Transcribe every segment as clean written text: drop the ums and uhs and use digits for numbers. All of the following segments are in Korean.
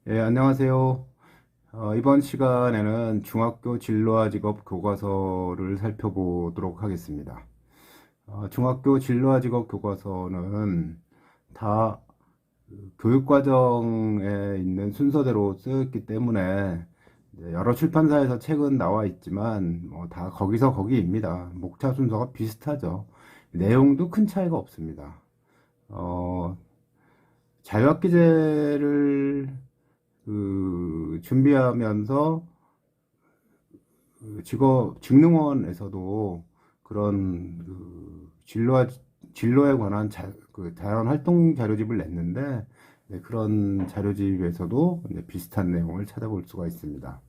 예, 안녕하세요. 이번 시간에는 중학교 진로와 직업 교과서를 살펴보도록 하겠습니다. 중학교 진로와 직업 교과서는 다 교육과정에 있는 순서대로 쓰였기 때문에 이제 여러 출판사에서 책은 나와 있지만 다 거기서 거기입니다. 목차 순서가 비슷하죠. 내용도 큰 차이가 없습니다. 어, 자유학기제를 준비하면서 직업 직능원에서도 그런 진로에 관한 다양한 활동 자료집을 냈는데, 네, 그런 자료집에서도 이제 비슷한 내용을 찾아볼 수가 있습니다.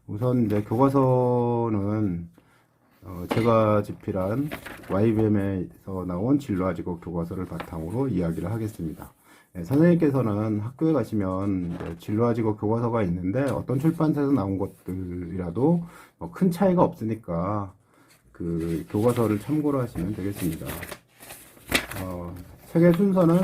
우선 이제 교과서는 제가 집필한 YBM에서 나온 진로와 직업 교과서를 바탕으로 이야기를 하겠습니다. 네, 선생님께서는 학교에 가시면 진로와 직업 교과서가 있는데 어떤 출판사에서 나온 것들이라도 큰 차이가 없으니까 그 교과서를 참고로 하시면 되겠습니다. 책의 순서는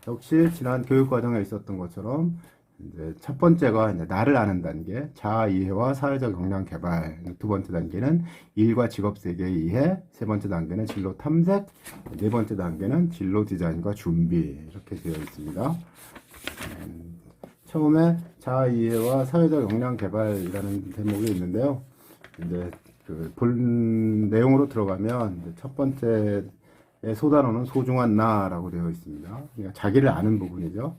역시 지난 교육과정에 있었던 것처럼 이제 첫 번째가 이제 나를 아는 단계, 자아 이해와 사회적 역량 개발. 두 번째 단계는 일과 직업 세계 이해. 세 번째 단계는 진로 탐색. 네 번째 단계는 진로 디자인과 준비. 이렇게 되어 있습니다. 처음에 자아 이해와 사회적 역량 개발이라는 대목이 있는데요. 이제 본 내용으로 들어가면 이제 첫 번째 소단어는 소중한 나라고 되어 있습니다. 그러니까 자기를 아는 부분이죠.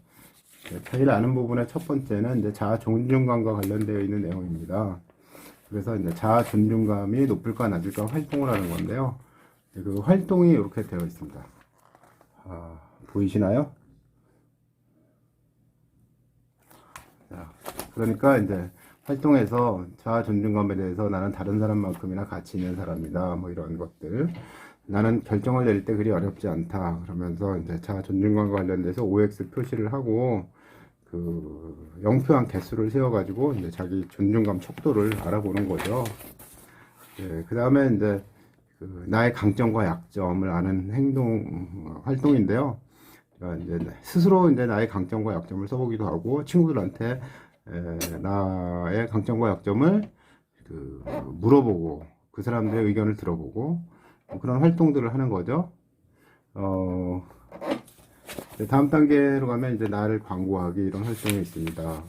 자기를 아는 부분의 첫 번째는 이제 자아 존중감과 관련되어 있는 내용입니다. 그래서 이제 자아 존중감이 높을까 낮을까 활동을 하는 건데요. 그 활동이 이렇게 되어 있습니다. 보이시나요? 자, 그러니까 이제 활동에서 자아 존중감에 대해서 나는 다른 사람만큼이나 가치 있는 사람이다. 뭐 이런 것들. 나는 결정을 내릴 때 그리 어렵지 않다. 그러면서 이제 자아 존중감과 관련돼서 OX 표시를 하고 영표한 개수를 세워가지고 이제 자기 존중감 척도를 알아보는 거죠. 예, 그 다음에 이제 나의 강점과 약점을 아는 활동인데요. 그러니까 이제 스스로 이제 나의 강점과 약점을 써보기도 하고 친구들한테 나의 강점과 약점을 물어보고 그 사람들의 의견을 들어보고 그런 활동들을 하는 거죠. 다음 단계로 가면 이제 나를 광고하기 이런 활동이 있습니다.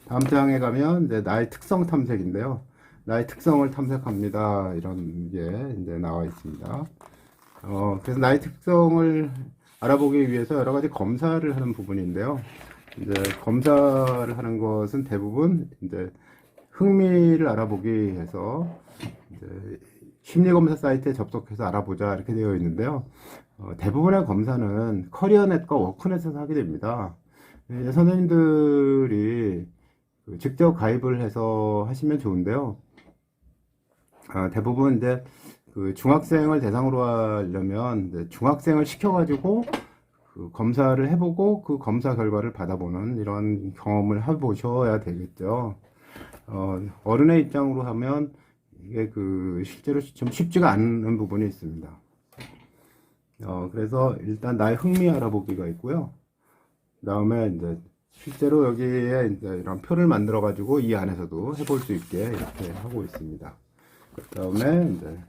다음 장에 가면 이제 나의 특성 탐색인데요. 나의 특성을 탐색합니다. 이런 게 이제 나와 있습니다. 그래서 나의 특성을 알아보기 위해서 여러 가지 검사를 하는 부분인데요. 이제 검사를 하는 것은 대부분 이제 흥미를 알아보기 위해서 이제 심리검사 사이트에 접속해서 알아보자 이렇게 되어 있는데요. 대부분의 검사는 커리어넷과 워크넷에서 하게 됩니다. 선생님들이 직접 가입을 해서 하시면 좋은데요. 대부분 이제 중학생을 대상으로 하려면 이제 중학생을 시켜가지고 검사를 해보고 그 검사 결과를 받아보는 이런 경험을 해보셔야 되겠죠. 어른의 입장으로 하면 이게 실제로 좀 쉽지가 않은 부분이 있습니다. 그래서 일단 나의 흥미 알아보기가 있고요. 그 다음에 이제 실제로 여기에 이제 이런 표를 만들어 가지고 이 안에서도 해볼 수 있게 이렇게 하고 있습니다. 그 다음에 이제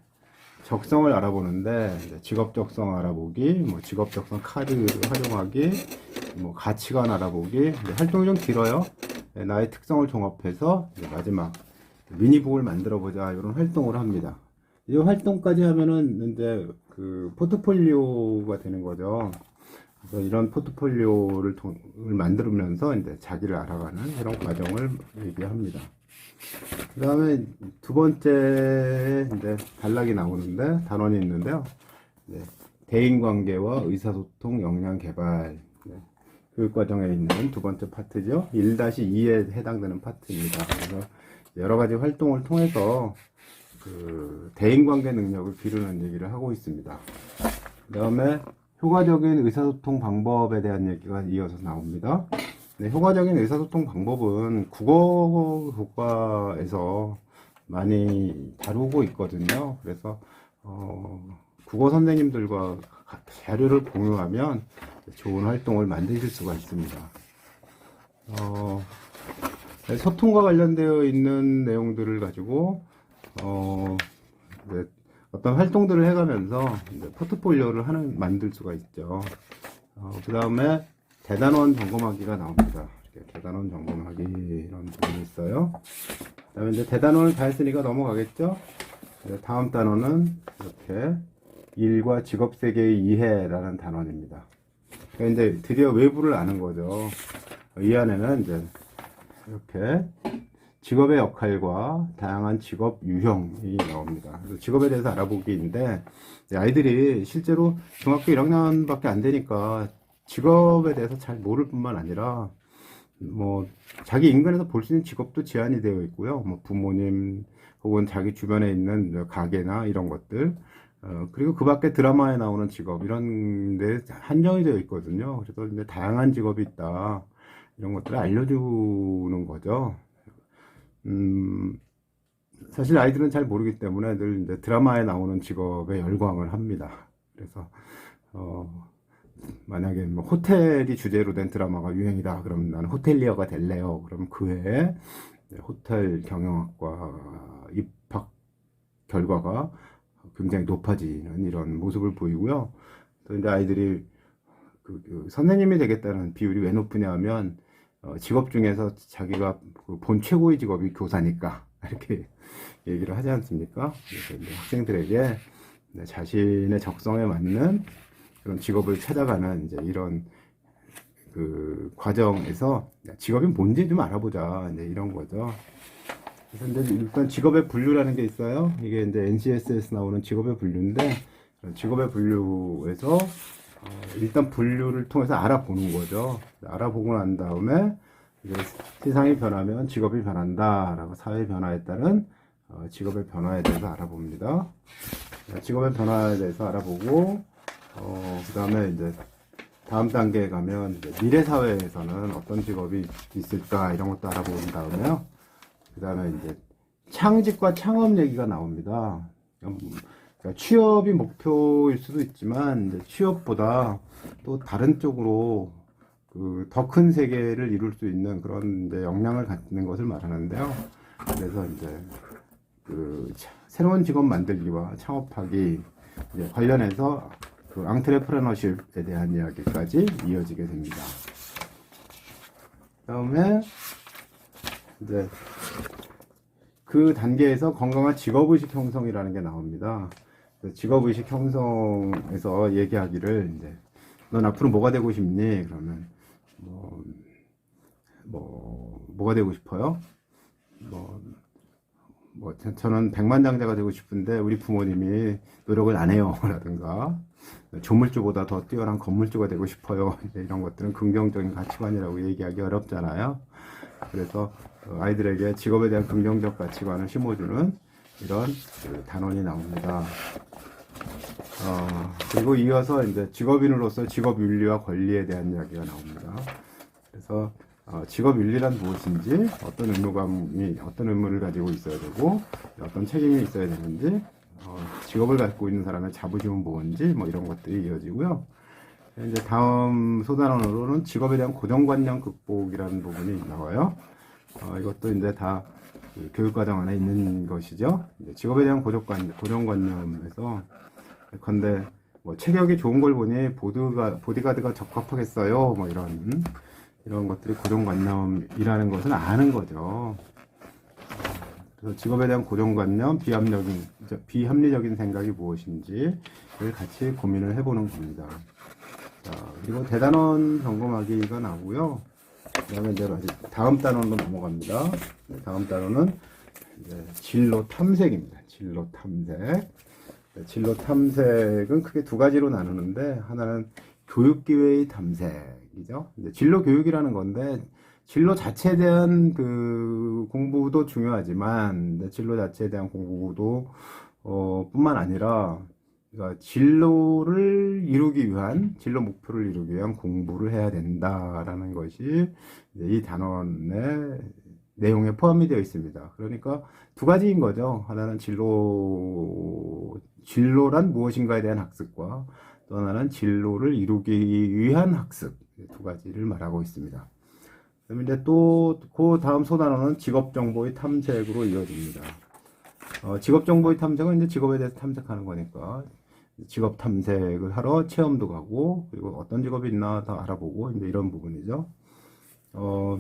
적성을 알아보는데 이제 직업 적성 알아보기, 뭐 직업 적성 카드 활용하기, 뭐 가치관 알아보기. 활동이 좀 길어요. 나의 특성을 종합해서 마지막 미니북을 만들어 보자 이런 활동을 합니다. 이 활동까지 하면은 이제 포트폴리오가 되는 거죠. 그래서 이런 포트폴리오를 만들면서 이제 자기를 알아가는 이런 과정을 얘기합니다. 그 다음에 두 번째 이제 단락이 나오는데 단원이 있는데요. 네, 대인관계와 의사소통 역량 개발. 네, 교육과정에 있는 두 번째 파트죠. 1-2에 해당되는 파트입니다. 그래서 여러 가지 활동을 통해서 대인관계 능력을 기르는 얘기를 하고 있습니다. 그 다음에 효과적인 의사소통 방법에 대한 얘기가 이어서 나옵니다. 네, 효과적인 의사소통 방법은 국어 교과에서 많이 다루고 있거든요. 그래서 국어 선생님들과 자료를 공유하면 좋은 활동을 만드실 수가 있습니다. 어, 소통과 관련되어 있는 내용들을 가지고 이제 어떤 활동들을 해가면서 이제 포트폴리오를 만들 수가 있죠. 그 다음에 대단원 점검하기가 나옵니다. 이렇게 대단원 점검하기 이런 부분이 있어요. 그 다음에 이제 대단원을 다 했으니까 넘어가겠죠. 다음 단원은 이렇게 일과 직업 세계의 이해라는 단원입니다. 그러니까 이제 드디어 외부를 아는 거죠. 이 안에는 이제 이렇게 직업의 역할과 다양한 직업 유형이 나옵니다. 그래서 직업에 대해서 알아보기인데 아이들이 실제로 중학교 1학년밖에 안 되니까 직업에 대해서 잘 모를 뿐만 아니라 뭐 자기 인근에서 볼 수 있는 직업도 제한이 되어 있고요. 뭐 부모님 혹은 자기 주변에 있는 가게나 이런 것들 그리고 그 밖에 드라마에 나오는 직업 이런 데 한정이 되어 있거든요. 그래서 이제 다양한 직업이 있다. 이런 것들을 알려주는 거죠. 사실 아이들은 잘 모르기 때문에 늘 이제 드라마에 나오는 직업에 열광을 합니다. 그래서, 만약에 뭐 호텔이 주제로 된 드라마가 유행이다. 그럼 나는 호텔리어가 될래요. 그럼 그 해에 호텔 경영학과 입학 결과가 굉장히 높아지는 이런 모습을 보이고요. 또 이제 아이들이 그 선생님이 되겠다는 비율이 왜 높으냐 하면 직업 중에서 자기가 본 최고의 직업이 교사니까 이렇게 얘기를 하지 않습니까? 그래서 이제 학생들에게 자신의 적성에 맞는 그런 직업을 찾아가는 이제 이런 그 과정에서 직업이 뭔지 좀 알아보자 이제 이런 거죠. 그래서 이제 일단 직업의 분류라는 게 있어요. 이게 이제 NCS에서 나오는 직업의 분류인데 직업의 분류에서 일단 분류를 통해서 알아보는 거죠. 알아보고 난 다음에 이제 세상이 변하면 직업이 변한다라고 사회 변화에 따른 직업의 변화에 대해서 알아봅니다. 직업의 변화에 대해서 알아보고 그 다음에 이제 다음 단계에 가면 이제 미래 사회에서는 어떤 직업이 있을까 이런 것도 알아본 다음에요. 그 다음에 이제 창직과 창업 얘기가 나옵니다. 그러니까 취업이 목표일 수도 있지만 이제 취업보다 또 다른 쪽으로 그 더 큰 세계를 이룰 수 있는 그런 이제 역량을 갖는 것을 말하는데요. 그래서 이제 그 새로운 직업 만들기와 창업하기 이제 관련해서 그 앙트레프레너십에 대한 이야기까지 이어지게 됩니다. 그다음에 이제 그 단계에서 건강한 직업의식 형성이라는 게 나옵니다. 직업의식 형성에서 얘기하기를 이제 넌 앞으로 뭐가 되고 싶니? 그러면 뭐가 되고 싶어요? 저는 백만장자가 되고 싶은데 우리 부모님이 노력을 안 해요. 라든가 조물주보다 더 뛰어난 건물주가 되고 싶어요. 이런 것들은 긍정적인 가치관이라고 얘기하기 어렵잖아요. 그래서 아이들에게 직업에 대한 긍정적 가치관을 심어주는 이런 단원이 나옵니다. 그리고 이어서 이제 직업인으로서 직업윤리와 권리에 대한 이야기가 나옵니다. 그래서 직업윤리란 무엇인지, 어떤 의무를 가지고 있어야 되고, 어떤 책임이 있어야 되는지, 직업을 갖고 있는 사람의 자부심은 뭔지, 뭐 이런 것들이 이어지고요. 이제 다음 소단원으로는 직업에 대한 고정관념 극복이라는 부분이 나와요. 이것도 이제 다 교육과정 안에 있는 것이죠. 직업에 대한 고정관념에서 근데 뭐 체격이 좋은 걸 보니 보디가드가 적합하겠어요. 뭐 이런 것들이 고정관념이라는 것은 아는 거죠. 그래서 직업에 대한 고정관념, 비합리적인 생각이 무엇인지를 같이 고민을 해보는 겁니다. 자, 그리고 대단원 점검하기가 나오고요. 그 다음에 이제 다음 단원으로 넘어갑니다. 다음 단원은 이제 진로 탐색입니다. 진로 탐색. 진로 탐색은 크게 두 가지로 나누는데, 하나는 교육기회의 탐색이죠. 이제 진로 교육이라는 건데, 진로 자체에 대한 그 공부도 중요하지만, 진로 자체에 대한 공부도, 뿐만 아니라, 그러니까 진로를 이루기 위한, 진로 목표를 이루기 위한 공부를 해야 된다라는 것이 이 단원의 내용에 포함이 되어 있습니다. 그러니까 두 가지인 거죠. 하나는 진로란 무엇인가에 대한 학습과 또 하나는 진로를 이루기 위한 학습. 두 가지를 말하고 있습니다. 그다음에 이제 또 그 다음 소단원은 직업 정보의 탐색으로 이어집니다. 직업 정보의 탐색은 이제 직업에 대해서 탐색하는 거니까 직업 탐색을 하러 체험도 가고 그리고 어떤 직업이 있나 다 알아보고 이제 이런 부분이죠. 어,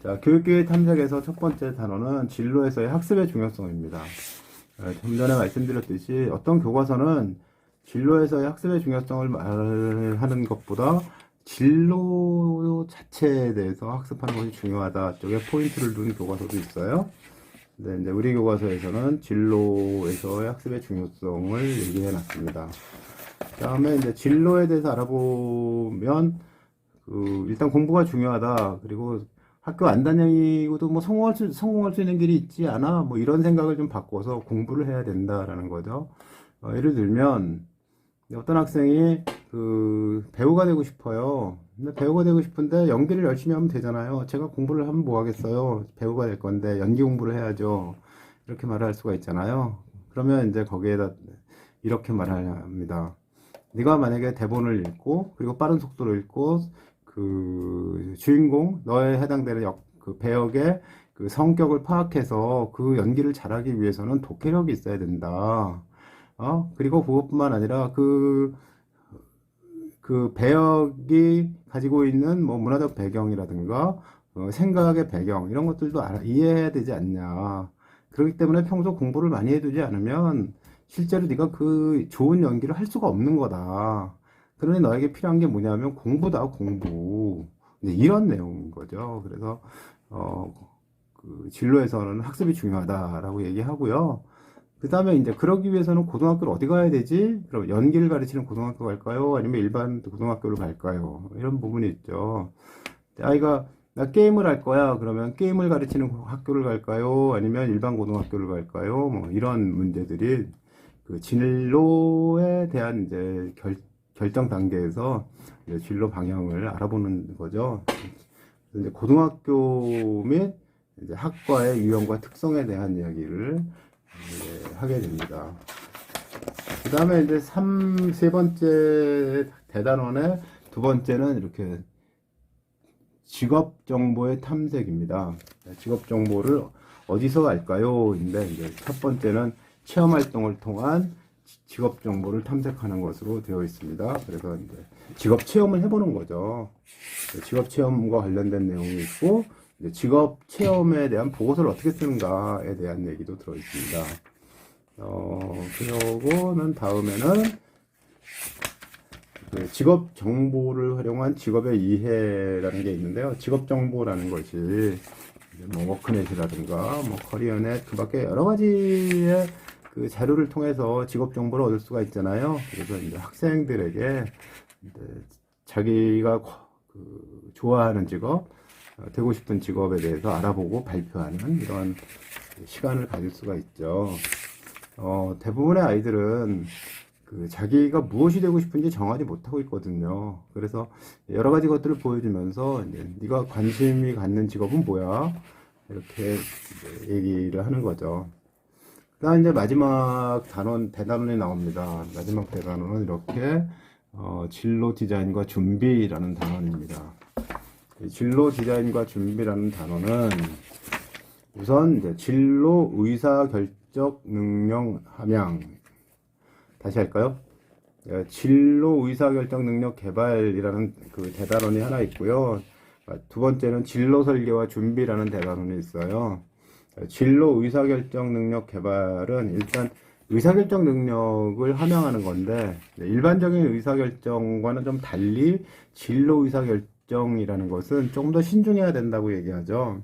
자, 교육기회 탐색에서 첫 번째 단어는 진로에서의 학습의 중요성입니다. 좀 전에 말씀드렸듯이 어떤 교과서는 진로에서의 학습의 중요성을 말하는 것보다 진로 자체에 대해서 학습하는 것이 중요하다 쪽에 포인트를 둔 교과서도 있어요. 근데 이제 우리 교과서에서는 진로에서의 학습의 중요성을 얘기해 놨습니다. 다음에 이제 진로에 대해서 알아보면 일단 공부가 중요하다. 그리고 학교 안 다니고도 뭐 성공할 수 있는 길이 있지 않아? 뭐 이런 생각을 좀 바꿔서 공부를 해야 된다라는 거죠. 예를 들면 어떤 학생이 배우가 되고 싶어요. 근데 배우가 되고 싶은데 연기를 열심히 하면 되잖아요. 제가 공부를 하면 뭐 하겠어요. 배우가 될 건데 연기 공부를 해야죠. 이렇게 말을 할 수가 있잖아요. 그러면 이제 거기에다 이렇게 말합니다. 네가 만약에 대본을 읽고 그리고 빠른 속도로 읽고 그 주인공 너에 해당되는 그 배역의 그 성격을 파악해서 그 연기를 잘하기 위해서는 독해력이 있어야 된다. 그리고 그것뿐만 아니라 그 배역이 가지고 있는 뭐 문화적 배경이라든가 생각의 배경 이런 것들도 이해해야 되지 않냐. 그렇기 때문에 평소 공부를 많이 해두지 않으면 실제로 네가 그 좋은 연기를 할 수가 없는 거다. 그러니 너에게 필요한 게 뭐냐면 공부다, 공부. 이제 이런 내용인 거죠. 그래서 그 진로에서는 학습이 중요하다라고 얘기하고요. 그 다음에 이제 그러기 위해서는 고등학교를 어디 가야 되지? 그럼 연기를 가르치는 고등학교 갈까요? 아니면 일반 고등학교를 갈까요? 이런 부분이 있죠. 아이가 나 게임을 할 거야. 그러면 게임을 가르치는 학교를 갈까요? 아니면 일반 고등학교를 갈까요? 뭐 이런 문제들이 그 진로에 대한 이제 결정 단계에서 이제 진로 방향을 알아보는 거죠. 이제 고등학교 및 이제 학과의 유형과 특성에 대한 이야기를 하게 됩니다. 그 다음에 이제 세 번째 대단원의 두 번째는 이렇게 직업 정보의 탐색입니다. 직업 정보를 어디서 알까요? 인데 이제 첫 번째는 체험 활동을 통한 직업 정보를 탐색하는 것으로 되어 있습니다. 그래서 이제 직업 체험을 해보는 거죠. 직업 체험과 관련된 내용이 있고 직업 체험에 대한 보고서를 어떻게 쓰는가에 대한 얘기도 들어 있습니다. 그러고는 다음에는 직업 정보를 활용한 직업의 이해라는 게 있는데요. 직업 정보라는 것이 뭐 워크넷이라든가 뭐 커리어넷 그 밖에 여러 가지의 그 자료를 통해서 직업 정보를 얻을 수가 있잖아요. 그래서 이제 학생들에게 이제 자기가 좋아하는 직업, 되고 싶은 직업에 대해서 알아보고 발표하는 이런 시간을 가질 수가 있죠. 대부분의 아이들은 자기가 무엇이 되고 싶은지 정하지 못하고 있거든요. 그래서 여러 가지 것들을 보여주면서 이제 네가 관심이 갖는 직업은 뭐야? 이렇게 이제 얘기를 하는 거죠. 그다음 이제 마지막 대단원이 나옵니다. 마지막 대단원은 이렇게 진로 디자인과 준비라는 단원입니다. 진로 디자인과 준비라는 단어는 우선 이제 진로 의사 결정 능력 함양. 다시 할까요? 진로 의사 결정 능력 개발이라는 그 대단원이 하나 있고요. 두 번째는 진로 설계와 준비라는 대단원이 있어요. 진로 의사 결정 능력 개발은 일단 의사결정 능력을 함양하는 건데 일반적인 의사결정과는 좀 달리 진로 의사결정이라는 것은 조금 더 신중해야 된다고 얘기하죠.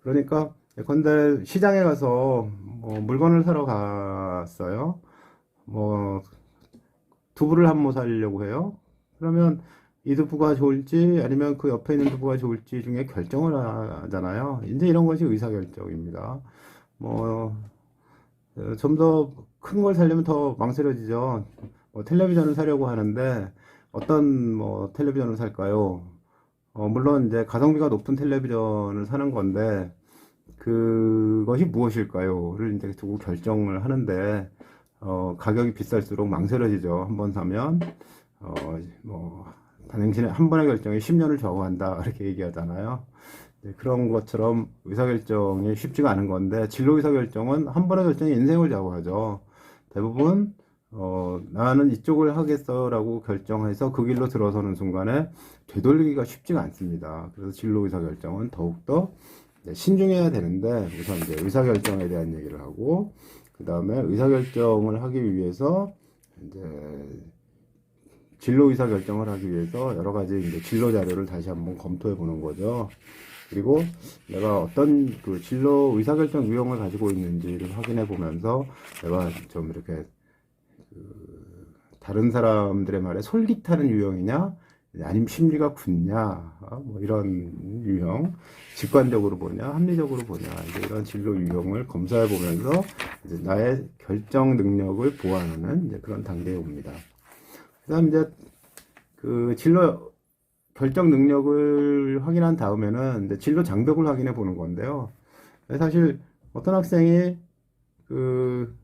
그러니까 예컨대 시장에 가서 뭐 물건을 사러 갔어요. 뭐 두부를 한 모 사려고 해요. 그러면 이 두부가 좋을지 아니면 그 옆에 있는 두부가 좋을지 중에 결정을 하잖아요. 이제 이런 것이 의사결정입니다. 뭐 좀 더 큰 걸 사려면 더 망설여지죠. 뭐 텔레비전을 사려고 하는데 어떤 뭐 텔레비전을 살까요? 물론 이제 가성비가 높은 텔레비전을 사는 건데 그것이 무엇일까요?를 이제 두고 결정을 하는데 가격이 비쌀수록 망설여지죠. 한번 사면 뭐 당신의 한 번의 결정이 10년을 좌우한다 이렇게 얘기하잖아요. 그런 것처럼 의사결정이 쉽지가 않은 건데 진로 의사결정은 한 번의 결정이 인생을 좌우하죠. 대부분 나는 이쪽을 하겠어라고 결정해서 그 길로 들어서는 순간에 되돌리기가 쉽지가 않습니다. 그래서 진로 의사결정은 더욱더 신중해야 되는데 우선 이제 의사결정에 대한 얘기를 하고 그 다음에 의사결정을 하기 위해서 이제 진로 의사결정을 하기 위해서 여러 가지 이제 진로 자료를 다시 한번 검토해 보는 거죠. 그리고 내가 어떤 그 진로 의사결정 유형을 가지고 있는지를 확인해 보면서 내가 좀 이렇게 다른 사람들의 말에 솔깃하는 유형이냐 아니면 심리가 굳냐 뭐 이런 유형 직관적으로 보냐 합리적으로 보냐 이제 이런 진로 유형을 검사해 보면서 이제 나의 결정 능력을 보완하는 이제 그런 단계에 옵니다. 그다음 이제 그 진로 결정 능력을 확인한 다음에는 이제 진로 장벽을 확인해 보는 건데요. 사실 어떤 학생이 그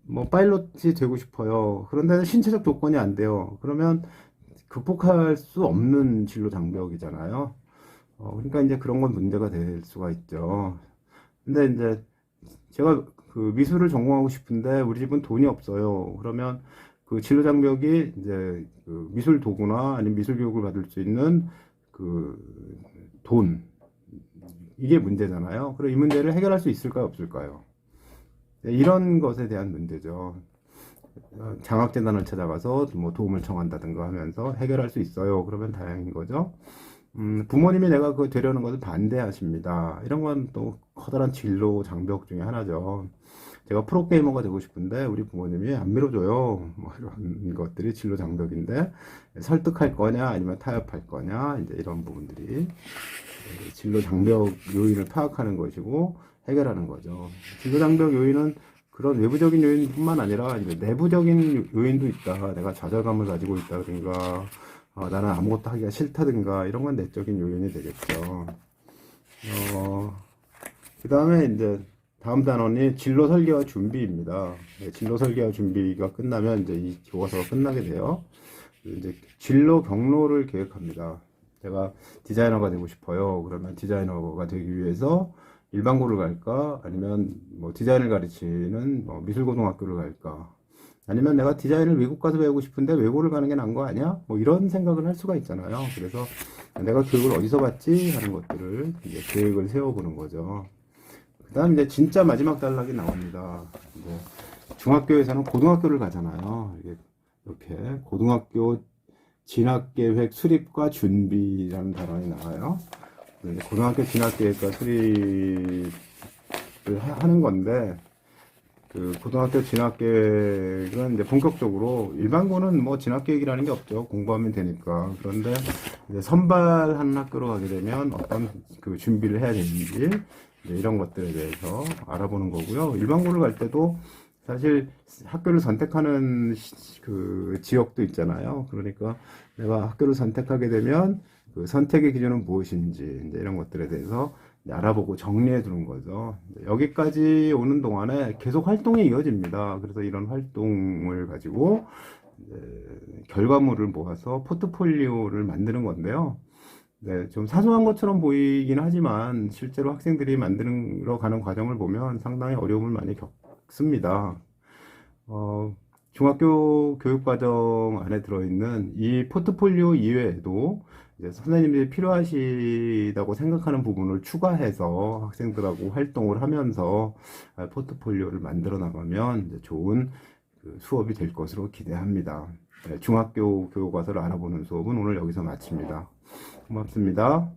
뭐 파일럿이 되고 싶어요. 그런데 신체적 조건이 안 돼요. 그러면 극복할 수 없는 진로 장벽이잖아요. 그러니까 이제 그런 건 문제가 될 수가 있죠. 근데 이제 제가 그 미술을 전공하고 싶은데 우리 집은 돈이 없어요. 그러면 그 진로 장벽이 이제 그 미술 도구나 아니면 미술 교육을 받을 수 있는 그 돈 이게 문제잖아요. 그럼 이 문제를 해결할 수 있을까요, 없을까요? 이런 것에 대한 문제죠. 장학재단을 찾아가서 뭐 도움을 청한다든가 하면서 해결할 수 있어요. 그러면 다행인 거죠. 부모님이 내가 그거 되려는 것을 반대하십니다. 이런 건 또 커다란 진로 장벽 중에 하나죠. 제가 프로게이머가 되고 싶은데 우리 부모님이 안 밀어줘요. 뭐 이런 것들이 진로 장벽인데 설득할 거냐 아니면 타협할 거냐 이제 이런 부분들이 진로 장벽 요인을 파악하는 것이고 해결하는 거죠. 진로 장벽 요인은 그런 외부적인 요인뿐만 아니라 이제 내부적인 요인도 있다. 내가 좌절감을 가지고 있다든가 나는 아무것도 하기가 싫다든가 이런 건 내적인 요인이 되겠죠. 그 다음에 이제 다음 단원이 진로 설계와 준비입니다. 네, 진로 설계와 준비가 끝나면 이제 이 교과서가 끝나게 돼요. 이제 진로 경로를 계획합니다. 제가 디자이너가 되고 싶어요. 그러면 디자이너가 되기 위해서 일반고를 갈까? 아니면 뭐 디자인을 가르치는 뭐 미술고등학교를 갈까? 아니면 내가 디자인을 외국 가서 배우고 싶은데 외고를 가는 게 나은 거 아니야? 뭐 이런 생각을 할 수가 있잖아요. 그래서 내가 교육을 어디서 받지? 하는 것들을 이제 계획을 세워보는 거죠. 그 다음 이제 진짜 마지막 단락이 나옵니다. 이제 중학교에서는 고등학교를 가잖아요. 이렇게 고등학교 진학계획 수립과 준비라는 단원이 나와요. 고등학교 진학계획과 수립을 하는 건데 그 고등학교 진학계획은 이제 본격적으로 일반고는 뭐 진학계획이라는 게 없죠. 공부하면 되니까. 그런데 이제 선발하는 학교로 가게 되면 어떤 그 준비를 해야 되는지 이런 것들에 대해서 알아보는 거고요. 일반고를 갈 때도 사실 학교를 선택하는 그 지역도 있잖아요. 그러니까 내가 학교를 선택하게 되면 그 선택의 기준은 무엇인지 이제 이런 것들에 대해서 알아보고 정리해 두는 거죠. 여기까지 오는 동안에 계속 활동이 이어집니다. 그래서 이런 활동을 가지고 결과물을 모아서 포트폴리오를 만드는 건데요. 네, 좀 사소한 것처럼 보이긴 하지만 실제로 학생들이 만들어 가는 과정을 보면 상당히 어려움을 많이 겪습니다. 중학교 교육과정 안에 들어있는 이 포트폴리오 이외에도 이제 선생님들이 필요하시다고 생각하는 부분을 추가해서 학생들하고 활동을 하면서 포트폴리오를 만들어 나가면 이제 좋은 그 수업이 될 것으로 기대합니다. 네, 중학교 교과서를 알아보는 수업은 오늘 여기서 마칩니다. 고맙습니다.